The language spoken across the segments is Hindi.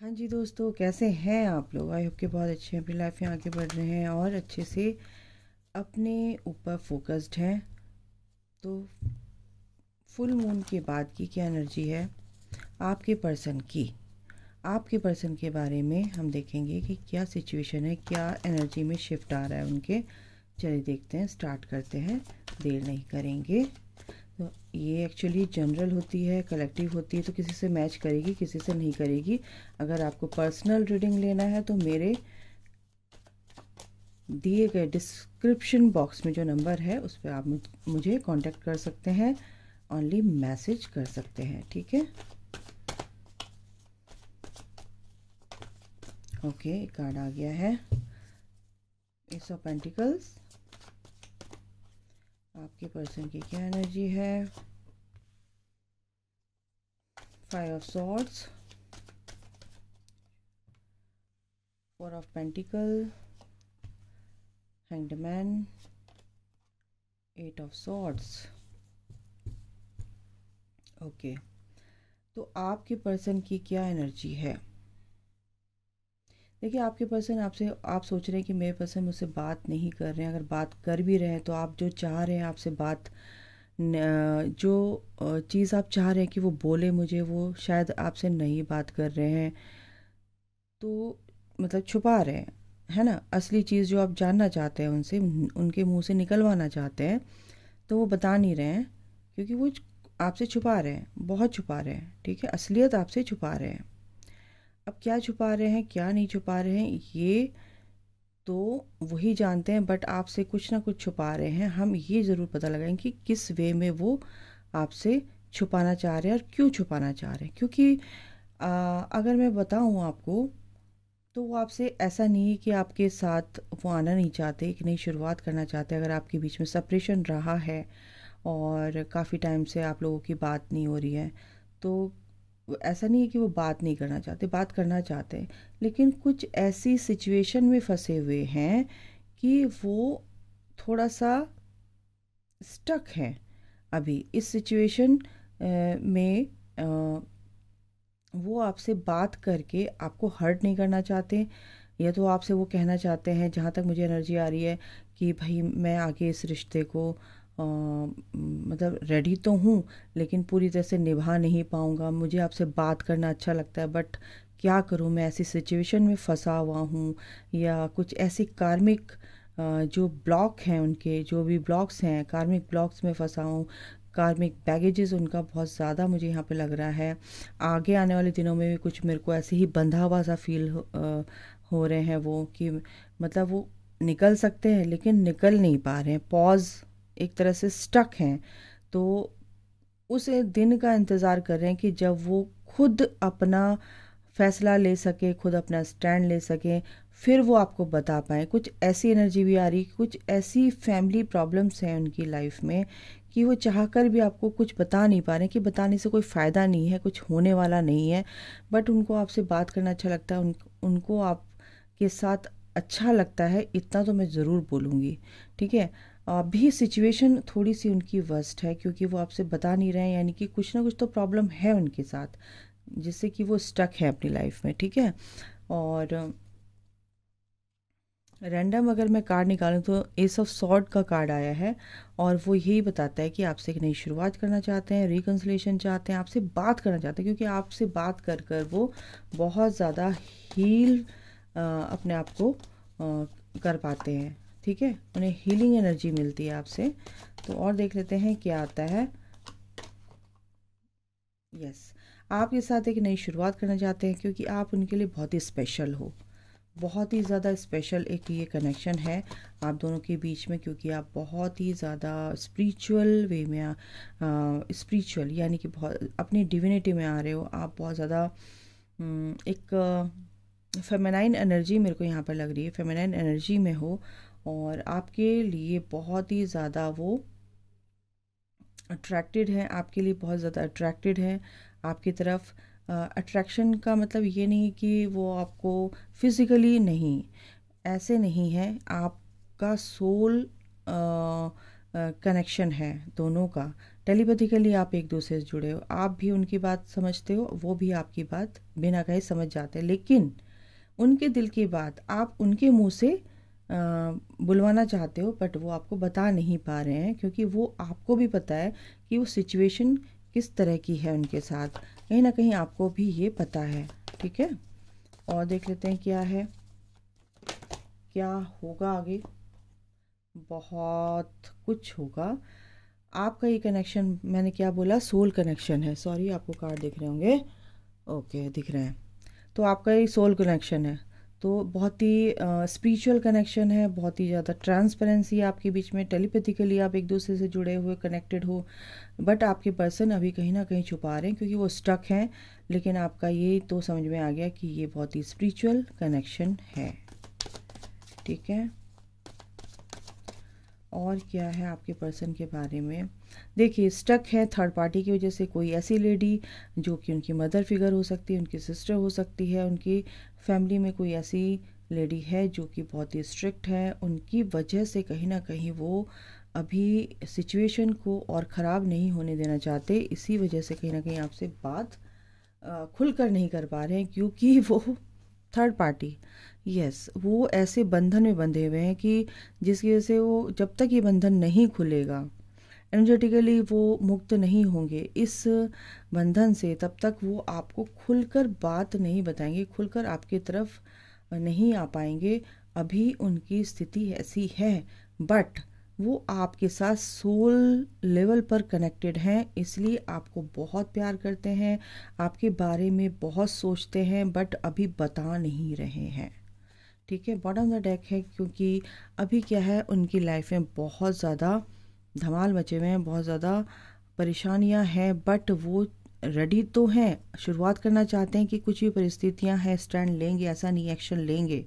हाँ जी दोस्तों, कैसे हैं आप लोग? आई होप के बहुत अच्छे हैं, अपनी लाइफ में आगे बढ़ रहे हैं और अच्छे से अपने ऊपर फोकस्ड हैं। तो फुल मून के बाद की क्या एनर्जी है आपके पर्सन की, आपके पर्सन के बारे में हम देखेंगे कि क्या सिचुएशन है, क्या एनर्जी में शिफ्ट आ रहा है उनके। चलिए देखते हैं, स्टार्ट करते हैं, देर नहीं करेंगे। तो ये एक्चुअली जनरल होती है, कलेक्टिव होती है, तो किसी से मैच करेगी, किसी से नहीं करेगी। अगर आपको पर्सनल रीडिंग लेना है तो मेरे दिए गए डिस्क्रिप्शन बॉक्स में जो नंबर है उस पर आप मुझे कांटेक्ट कर सकते हैं, ओनली मैसेज कर सकते हैं, ठीक है। ओके, कार्ड आ गया है, एस ऑफ पेंटिकल्स। आपके पर्सन की क्या एनर्जी है? Five of swords, four of pentacle, hanged man, eight of swords. Okay, तो आपके पर्सन की क्या एनर्जी है? देखिए, आपके पर्सन आपसे, आप सोच रहे हैं कि मेरे पर्सन मुझसे बात नहीं कर रहे हैं। अगर बात कर भी रहे हैं तो आप जो चाह रहे हैं आपसे बात, जो चीज़ आप चाह रहे हैं कि वो बोले मुझे, वो शायद आपसे नहीं बात कर रहे हैं। तो मतलब छुपा रहे हैं, है ना। असली चीज़ जो आप जानना चाहते हैं उनसे, उनके मुंह से निकलवाना चाहते हैं, तो वो बता नहीं रहे हैं क्योंकि वो आपसे छुपा रहे हैं, बहुत छुपा रहे हैं, ठीक है। असलियत आपसे छुपा रहे हैं। अब क्या छुपा रहे हैं, क्या नहीं छुपा रहे हैं, ये तो वही जानते हैं, बट आपसे कुछ ना कुछ छुपा रहे हैं। हम ये ज़रूर पता लगाएंगे कि किस वे में वो आपसे छुपाना चाह रहे हैं और क्यों छुपाना चाह रहे हैं। क्योंकि अगर मैं बताऊं आपको, तो वो आपसे ऐसा नहीं है कि आपके साथ वो आना नहीं चाहते, एक नई शुरुआत करना चाहते। अगर आपके बीच में सेपरेशन रहा है और काफ़ी टाइम से आप लोगों की बात नहीं हो रही है, तो ऐसा नहीं है कि वो बात नहीं करना चाहते, बात करना चाहते हैं, लेकिन कुछ ऐसी सिचुएशन में फंसे हुए हैं कि वो थोड़ा सा स्टक हैं अभी इस सिचुएशन में। वो आपसे बात करके आपको हर्ट नहीं करना चाहते, या तो आपसे वो कहना चाहते हैं, जहाँ तक मुझे एनर्जी आ रही है, कि भाई मैं आगे इस रिश्ते को मतलब रेडी तो हूँ, लेकिन पूरी तरह से निभा नहीं पाऊँगा। मुझे आपसे बात करना अच्छा लगता है, बट क्या करूँ, मैं ऐसी सिचुएशन में फंसा हुआ हूँ, या कुछ ऐसे कार्मिक जो ब्लॉक हैं, उनके जो भी ब्लॉक्स हैं, कार्मिक ब्लॉक्स में फंसा हूँ। कार्मिक बैगेजेस उनका बहुत ज़्यादा मुझे यहाँ पे लग रहा है। आगे आने वाले दिनों में भी कुछ मेरे को ऐसे ही बंधा हुआ सा फील हो रहे हैं वो, कि मतलब वो निकल सकते हैं लेकिन निकल नहीं पा रहे हैं, पॉज, एक तरह से स्टक हैं। तो उस दिन का इंतज़ार कर रहे हैं कि जब वो खुद अपना फैसला ले सके, खुद अपना स्टैंड ले सकें, फिर वो आपको बता पाएँ। कुछ ऐसी एनर्जी भी आ रही, कुछ ऐसी फैमिली प्रॉब्लम्स हैं उनकी लाइफ में कि वो चाहकर भी आपको कुछ बता नहीं पा रहे, कि बताने से कोई फ़ायदा नहीं है, कुछ होने वाला नहीं है। बट उनको आपसे बात करना अच्छा लगता है, उनको आपके साथ अच्छा लगता है, इतना तो मैं ज़रूर बोलूँगी, ठीक है। अभी सिचुएशन थोड़ी सी उनकी वर्स्ट है क्योंकि वो आपसे बता नहीं रहे हैं, यानी कि कुछ ना कुछ तो प्रॉब्लम है उनके साथ, जिससे कि वो स्टक है अपनी लाइफ में, ठीक है। और रैंडम अगर मैं कार्ड निकालूं तो एस ऑफ सॉर्ड का कार्ड आया है, और वो यही बताता है कि आपसे एक नई शुरुआत करना चाहते हैं, रिकन्सिलेशन चाहते हैं, आपसे बात करना चाहते हैं, क्योंकि आपसे बात कर कर वो बहुत ज़्यादा हील अपने आप को कर पाते हैं, ठीक है। उन्हें हीलिंग एनर्जी मिलती है आपसे। तो और देख लेते हैं क्या आता है। यस, आपके साथ एक नई शुरुआत करना चाहते हैं क्योंकि आप उनके लिए बहुत ही स्पेशल हो, बहुत ही ज़्यादा स्पेशल एक ये कनेक्शन है आप दोनों के बीच में, क्योंकि आप बहुत ही ज़्यादा स्पिरिचुअल वे में, स्पिरिचुअल यानी कि बहुत अपनी डिविनिटी में आ रहे हो आप, बहुत ज़्यादा एक फेमिनाइन एनर्जी मेरे को यहाँ पर लग रही है, फेमिनाइन एनर्जी में हो, और आपके लिए बहुत ही ज़्यादा वो अट्रैक्टेड हैं, आपके लिए बहुत ज़्यादा अट्रैक्टेड हैं आपकी तरफ। अट्रैक्शन का मतलब ये नहीं कि वो आपको फिज़िकली नहीं, ऐसे नहीं है। आपका सोल कनेक्शन है दोनों का। टेलीपैथिकली आप एक दूसरे से जुड़े हो, आप भी उनकी बात समझते हो, वो भी आपकी बात बिना कहे समझ जाते हैं, लेकिन उनके दिल की बात आप उनके मुंह से बुलवाना चाहते हो, बट वो आपको बता नहीं पा रहे हैं, क्योंकि वो आपको भी पता है कि वो सिचुएशन किस तरह की है उनके साथ, कहीं ना कहीं आपको भी ये पता है। ठीक है, और देख लेते हैं क्या है, क्या होगा आगे। बहुत कुछ होगा। आपका ये कनेक्शन, मैंने क्या बोला, सोल कनेक्शन है। सॉरी, आपको कार्ड दिख रहे होंगे, ओके दिख रहे हैं। तो आपका ये सोल कनेक्शन है, तो बहुत ही स्पिरिचुअल कनेक्शन है, बहुत ही ज़्यादा ट्रांसपेरेंसी है आपके बीच में, टेलीपैथिकली आप एक दूसरे से जुड़े हुए, कनेक्टेड हो। बट आपके पर्सन अभी कहीं ना कहीं छुपा रहे हैं, क्योंकि वो स्टक हैं। लेकिन आपका ये तो समझ में आ गया कि ये बहुत ही स्पिरिचुअल कनेक्शन है। ठीक है, और क्या है आपके पर्सन के बारे में। देखिए, स्टक है थर्ड पार्टी की वजह से। कोई ऐसी लेडी जो कि उनकी मदर फिगर हो सकती है, उनकी सिस्टर हो सकती है, उनकी फैमिली में कोई ऐसी लेडी है जो कि बहुत ही स्ट्रिक्ट है, उनकी वजह से कहीं ना कहीं वो अभी सिचुएशन को और ख़राब नहीं होने देना चाहते। इसी वजह से कहीं ना कहीं आपसे बात खुलकर नहीं कर पा रहे हैं, क्योंकि वो थर्ड पार्टी, यस, वो ऐसे बंधन में बंधे हुए हैं कि जिसकी वजह से वो, जब तक ये बंधन नहीं खुलेगा, एनर्जेटिकली वो मुक्त नहीं होंगे इस बंधन से, तब तक वो आपको खुलकर बात नहीं बताएंगे, खुलकर आपकी तरफ नहीं आ पाएंगे। अभी उनकी स्थिति ऐसी है, बट वो आपके साथ सोल लेवल पर कनेक्टेड हैं, इसलिए आपको बहुत प्यार करते हैं, आपके बारे में बहुत सोचते हैं, बट अभी बता नहीं रहे हैं। ठीक है, बॉटम ऑफ द डेक है, क्योंकि अभी क्या है, उनकी लाइफ में बहुत ज़्यादा धमाल मचे हुए हैं, बहुत ज़्यादा परेशानियां हैं, बट वो रेडी तो हैं, शुरुआत करना चाहते हैं कि कुछ भी परिस्थितियां हैं स्टैंड लेंगे, ऐसा नहीं एक्शन लेंगे,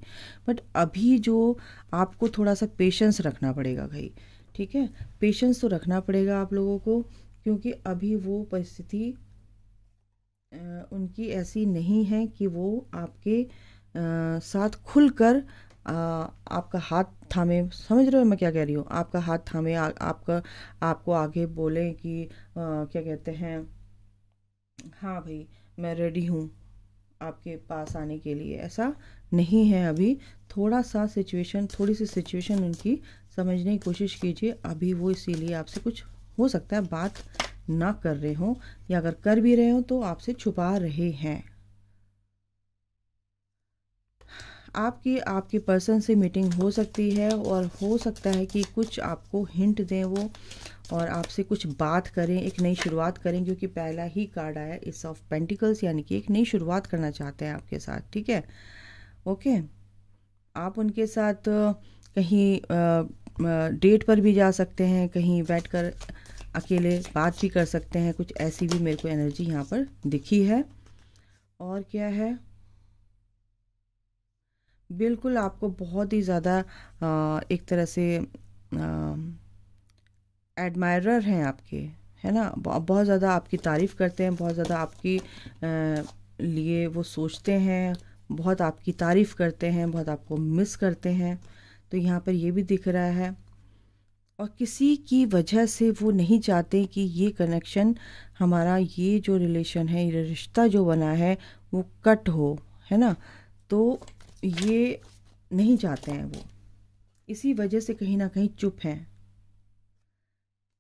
बट अभी जो आपको थोड़ा सा पेशेंस रखना पड़ेगा भाई। ठीक है, पेशेंस तो रखना पड़ेगा आप लोगों को, क्योंकि अभी वो परिस्थिति उनकी ऐसी नहीं है कि वो आपके साथ खुलकर आपका हाथ थामे, समझ रहे हो मैं क्या कह रही हूँ, आपका हाथ थामे, आपका, आपको आगे बोले कि क्या कहते हैं, हाँ भाई मैं रेडी हूँ आपके पास आने के लिए, ऐसा नहीं है अभी। थोड़ा सा सिचुएशन, थोड़ी सी सिचुएशन उनकी समझने की कोशिश कीजिए। अभी वो इसीलिए आपसे कुछ, हो सकता है बात ना कर रहे हो, या अगर कर भी रहे हो तो आपसे छुपा रहे हैं। आपकी आपके पर्सन से मीटिंग हो सकती है, और हो सकता है कि कुछ आपको हिंट दें वो, और आपसे कुछ बात करें, एक नई शुरुआत करें, क्योंकि पहला ही कार्ड आया इस ऑफ पेंटिकल्स, यानी कि एक नई शुरुआत करना चाहते हैं आपके साथ। ठीक है, ओके, आप उनके साथ कहीं डेट पर भी जा सकते हैं, कहीं बैठकर अकेले बात भी कर सकते हैं, कुछ ऐसी भी मेरे को एनर्जी यहाँ पर दिखी है। और क्या है, बिल्कुल आपको बहुत ही ज़्यादा एक तरह से एडमायरर हैं आपके, है ना, बहुत ज़्यादा आपकी तारीफ़ करते हैं, बहुत ज़्यादा आपकी लिए वो सोचते हैं, बहुत आपकी तारीफ़ करते हैं, बहुत आपको मिस करते हैं। तो यहाँ पर ये भी दिख रहा है, और किसी की वजह से वो नहीं चाहते कि ये कनेक्शन हमारा, ये जो रिलेशन है, ये रिश्ता जो बना है वो कट हो, है ना, तो ये नहीं चाहते हैं वो, इसी वजह से कहीं ना कहीं चुप हैं।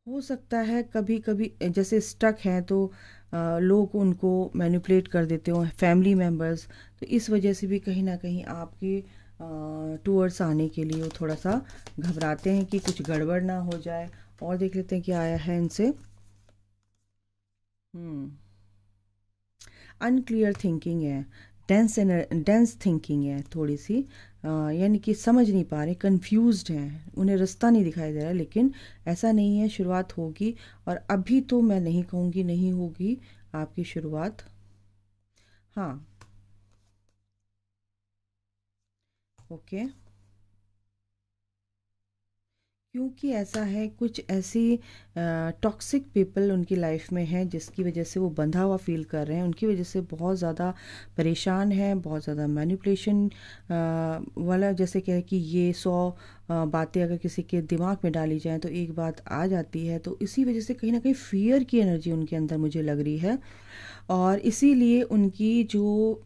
हो सकता है कभी कभी जैसे स्टक हैं तो लोग उनको मैनिपुलेट कर देते हो, फैमिली मेम्बर्स, तो इस वजह से भी कहीं ना कहीं आपके टूवर्ड्स आने के लिए वो थोड़ा सा घबराते हैं कि कुछ गड़बड़ ना हो जाए। और देख लेते हैं क्या आया है इनसे। अनक्लियर थिंकिंग है, डेंस थिंकिंग है थोड़ी सी, यानी कि समझ नहीं पा रहे, कंफ्यूज्ड हैं, उन्हें रास्ता नहीं दिखाई दे रहा है। लेकिन ऐसा नहीं है, शुरुआत होगी, और अभी तो मैं नहीं कहूँगी नहीं होगी आपकी शुरुआत। हाँ, ओके, क्योंकि ऐसा है, कुछ ऐसी टॉक्सिक पीपल उनकी लाइफ में हैं जिसकी वजह से वो बंधा हुआ फील कर रहे हैं, उनकी वजह से बहुत ज़्यादा परेशान हैं, बहुत ज़्यादा मैनिपुलेशन वाला, जैसे कहे कि ये 100 बातें अगर किसी के दिमाग में डाली जाएं तो एक बात आ जाती है। तो इसी वजह से कहीं ना कहीं फियर की एनर्जी उनके अंदर मुझे लग रही है, और इसीलिए उनकी जो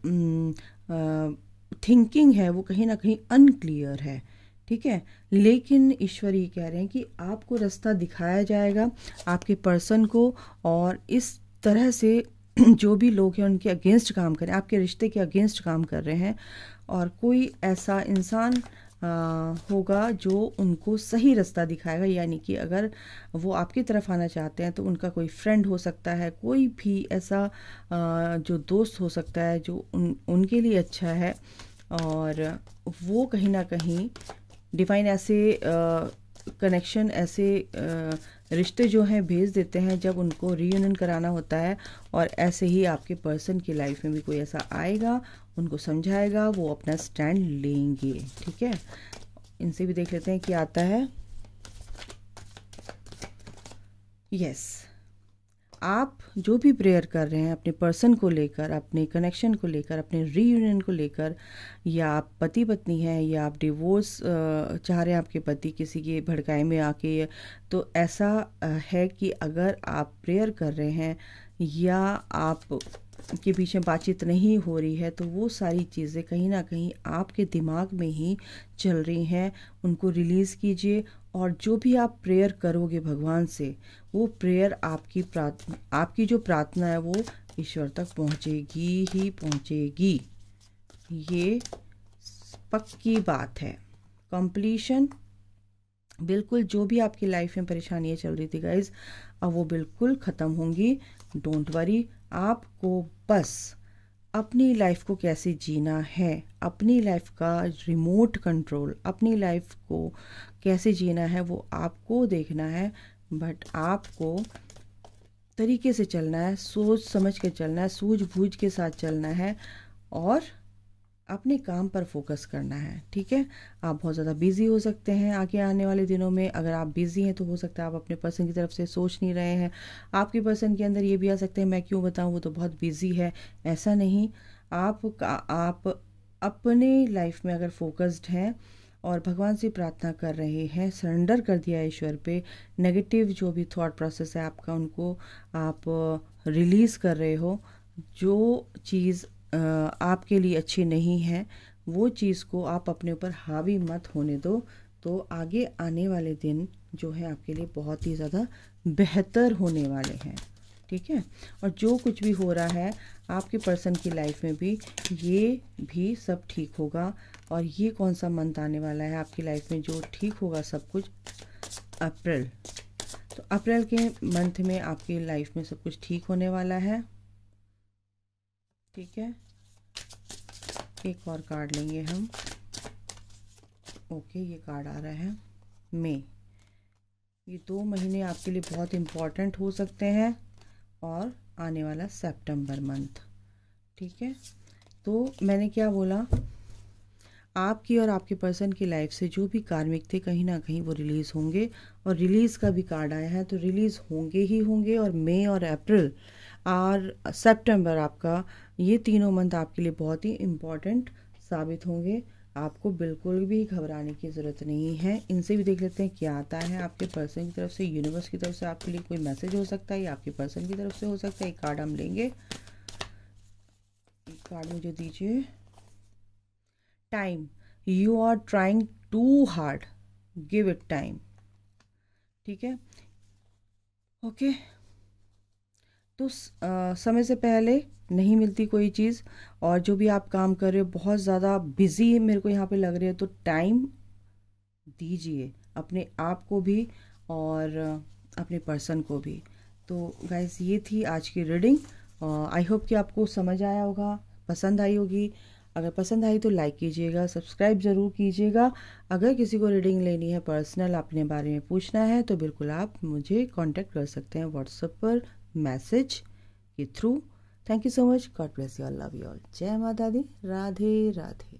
थिंकिंग है वो कहीं ना कहीं अनक्लियर है। ठीक है, लेकिन ईश्वर ये कह रहे हैं कि आपको रास्ता दिखाया जाएगा आपके पर्सन को, और इस तरह से जो भी लोग हैं उनके अगेंस्ट काम करें, आपके रिश्ते के अगेंस्ट काम कर रहे हैं, और कोई ऐसा इंसान होगा जो उनको सही रास्ता दिखाएगा। यानी कि अगर वो आपकी तरफ आना चाहते हैं तो उनका कोई फ्रेंड हो सकता है, कोई भी ऐसा जो दोस्त हो सकता है जो उनके लिए अच्छा है, और वो कहीं ना कहीं डिवाइन ऐसे कनेक्शन, ऐसे रिश्ते जो हैं भेज देते हैं जब उनको रीयूनियन कराना होता है। और ऐसे ही आपके पर्सन की लाइफ में भी कोई ऐसा आएगा, उनको समझाएगा, वो अपना स्टैंड लेंगे। ठीक है, इनसे भी देख लेते हैं क्या आता है। यस, आप जो भी प्रेयर कर रहे हैं अपने पर्सन को लेकर, अपने कनेक्शन को लेकर, अपने रीयूनियन को लेकर, या आप पति पत्नी हैं, या आप डिवोर्स चाह रहे हैं आपके पति किसी के भड़काए में आके, तो ऐसा है कि अगर आप प्रेयर कर रहे हैं या आप के बीच में बातचीत नहीं हो रही है, तो वो सारी चीज़ें कहीं ना कहीं आपके दिमाग में ही चल रही हैं, उनको रिलीज़ कीजिए। और जो भी आप प्रेयर करोगे भगवान से, वो प्रेयर आपकी जो प्रार्थना है वो ईश्वर तक पहुंचेगी ही पहुंचेगी, ये पक्की बात है। कंप्लीशन, बिल्कुल जो भी आपकी लाइफ में परेशानियाँ चल रही थी गाइज, अब वो बिल्कुल ख़त्म होंगी। डोंट वरी, आपको बस अपनी लाइफ को कैसे जीना है, अपनी लाइफ का रिमोट कंट्रोल, अपनी लाइफ को कैसे जीना है वो आपको देखना है। बट आपको तरीके से चलना है, सोच समझ के चलना है, सूझबूझ के साथ चलना है, और अपने काम पर फोकस करना है। ठीक है, आप बहुत ज़्यादा बिजी हो सकते हैं आगे आने वाले दिनों में। अगर आप बिजी हैं तो हो सकता है आप अपने पर्सन की तरफ से सोच नहीं रहे हैं। आपके पर्सन के अंदर ये भी आ सकते हैं, मैं क्यों बताऊं, वो तो बहुत बिजी है। ऐसा नहीं, आप अपने लाइफ में अगर फोकस्ड हैं और भगवान से प्रार्थना कर रहे हैं, सरेंडर कर दिया ईश्वर पे, नेगेटिव जो भी थॉट प्रोसेस है आपका उनको आप रिलीज़ कर रहे हो, जो चीज़ आपके लिए अच्छी नहीं है वो चीज़ को आप अपने ऊपर हावी मत होने दो, तो आगे आने वाले दिन जो है आपके लिए बहुत ही ज़्यादा बेहतर होने वाले हैं। ठीक है, और जो कुछ भी हो रहा है आपके पर्सन की लाइफ में भी, ये भी सब ठीक होगा। और ये कौन सा मंथ आने वाला है आपकी लाइफ में जो ठीक होगा सब कुछ? अप्रैल। तो अप्रैल के मंथ में आपकी लाइफ में सब कुछ ठीक होने वाला है। ठीक है, एक और कार्ड लेंगे हम। ओके, ये कार्ड आ रहा है मई। ये 2 महीने आपके लिए बहुत इम्पॉर्टेंट हो सकते हैं, और आने वाला सितंबर मंथ। ठीक है, तो मैंने क्या बोला, आपकी और आपके पर्सन की लाइफ से जो भी कार्मिक थे कहीं ना कहीं वो रिलीज़ होंगे, और रिलीज़ का भी कार्ड आया है, तो रिलीज़ होंगे ही होंगे। और मई और अप्रैल और सितंबर, आपका ये तीनों मंथ आपके लिए बहुत ही इम्पॉर्टेंट साबित होंगे। आपको बिल्कुल भी घबराने की ज़रूरत नहीं है। इनसे भी देख लेते हैं क्या आता है आपके पर्सन की तरफ से, यूनिवर्स की तरफ से आपके लिए कोई मैसेज हो सकता है या आपके पर्सन की तरफ से हो सकता है। एक कार्ड हम लेंगे, एक कार्ड मुझे दीजिए। Time, you are trying too hard, give it time. ठीक है, ओके। तो समय से पहले नहीं मिलती कोई चीज़, और जो भी आप काम कर रहे हो बहुत ज़्यादा बिजी मेरे को यहाँ पे लग रहे हो, तो टाइम दीजिए अपने आप को भी और अपने पर्सन को भी। तो गाइस, ये थी आज की रीडिंग। आई होप कि आपको समझ आया होगा, पसंद आई होगी। अगर पसंद आई तो लाइक कीजिएगा, सब्सक्राइब ज़रूर कीजिएगा। अगर किसी को रीडिंग लेनी है, पर्सनल अपने बारे में पूछना है, तो बिल्कुल आप मुझे कांटेक्ट कर सकते हैं व्हाट्सएप पर मैसेज के through. Thank you so much, God bless you all, love you all. जय माता दी, राधे राधे।